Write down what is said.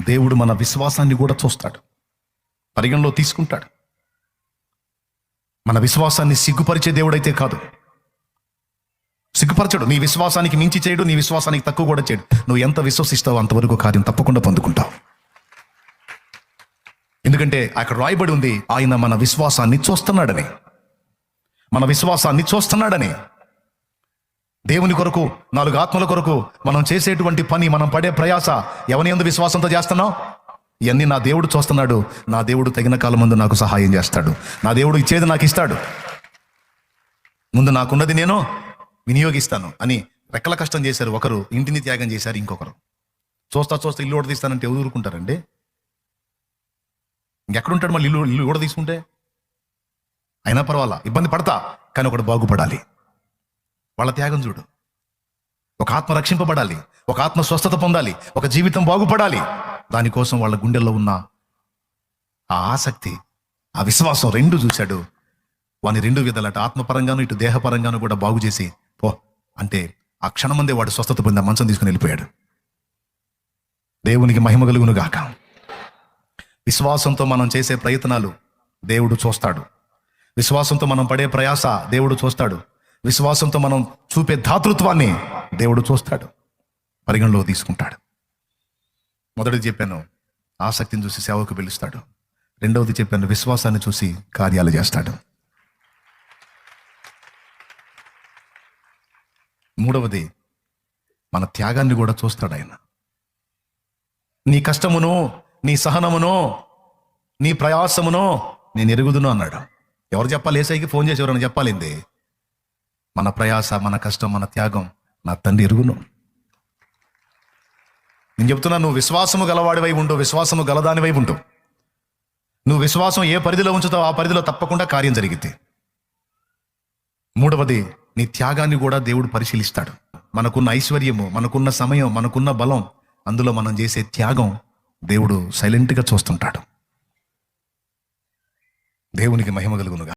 దేవుడు మన విశ్వాసాన్ని కూడా చూస్తాడు, పరిగణలో తీసుకుంటాడు. మన విశ్వాసాన్ని సిగ్గుపరిచే దేవుడైతే కాదు, సిగ్గుపరచడు. నీ విశ్వాసానికి మించి చేయడు, నీ విశ్వాసానికి తక్కువ కూడా చేయడు. నువ్వు ఎంత విశ్వసిస్తావో అంతవరకు కార్యం తప్పకుండా పొందుకుంటావు. ఎందుకంటే అక్కడ రాయబడి ఉంది, ఆయన మన విశ్వాసాన్ని చూస్తున్నాడని. మన విశ్వాసాన్ని చూస్తున్నాడని. దేవుని కొరకు, 4 ఆత్మల కొరకు మనం చేసేటువంటి పని, మనం పడే ప్రయాస ఎవని యందు విశ్వాసంతో చేస్తున్నావు? ఇవన్నీ నా దేవుడు చూస్తున్నాడు. నా దేవుడు తగిన కాలం ముందు నాకు సహాయం చేస్తాడు. నా దేవుడు ఇచ్చేది నాకు ఇస్తాడు. ముందు నాకున్నది నేను వినియోగిస్తాను అని రెక్కల కష్టం చేశారు ఒకరు, ఇంటిని త్యాగం చేశారు ఇంకొకరు. చూస్తా ఇల్లు కూడా తీస్తానంటే ఎవరు ఊరుకుంటారండి? ఇంకెక్కడుంటాడు మళ్ళీ ఇల్లు కూడా తీసుకుంటే? అయినా పర్వాలా, ఇబ్బంది పడతా, కానీ ఒకడు బాగుపడాలి. వాళ్ళ త్యాగం చూడు. ఒక ఆత్మ రక్షింపబడాలి, ఒక ఆత్మ స్వస్థత పొందాలి, ఒక జీవితం బాగుపడాలి. దానికోసం వాళ్ళ గుండెల్లో ఉన్న ఆ ఆసక్తి, ఆ విశ్వాసం రెండు చూశాడు. వాని 2 విధాలట, ఆత్మపరంగాను ఇటు దేహపరంగాను కూడా బాగు చేసి పో అంటే ఆ క్షణమందే వాడు స్వస్థత పొంది మంచం తీసుకుని వెళ్ళిపోయాడు. దేవునికి మహిమ కలుగును గాక. విశ్వాసంతో మనం చేసే ప్రయత్నాలు దేవుడు చూస్తాడు. విశ్వాసంతో మనం పడే ప్రయాస దేవుడు చూస్తాడు. విశ్వాసంతో మనం చూపే దాతృత్వాన్ని దేవుడు చూస్తాడు, పరిగణలో తీసుకుంటాడు. మొదటిది చెప్పాను, ఆసక్తిని చూసి సేవకు పిలుస్తాడు. రెండవది చెప్పాను, విశ్వాసాన్ని చూసి కార్యాలు చేస్తాడు. మూడవది, మన త్యాగాన్ని కూడా చూస్తాడు ఆయన. నీ కష్టమును, నీ సహనమును, నీ ప్రయాసమును నేను ఎరుగుదును అన్నాడు. ఎవరు చెప్పాలి? ఏసైకి ఫోన్ చేసి ఎవరైనా చెప్పాలింది? మన ప్రయాస, మన కష్టం, మన త్యాగం నా తండ్రి ఎరుగును. నేను చెప్తున్నా, నువ్వు విశ్వాసము గలవాడివై ఉండు, విశ్వాసము గలదానివై ఉండు. నువ్వు విశ్వాసం ఏ పరిధిలో ఉంచుతావు ఆ పరిధిలో తప్పకుండా కార్యం జరిగిద్ది. మూడవది, నీ త్యాగాన్ని కూడా దేవుడు పరిశీలిస్తాడు. మనకున్న ఐశ్వర్యము, మనకున్న సమయం, మనకున్న బలం, అందులో మనం చేసే త్యాగం దేవుడు సైలెంట్గా చూస్తుంటాడు. దేవునికి మహిమ కలుగునుగా.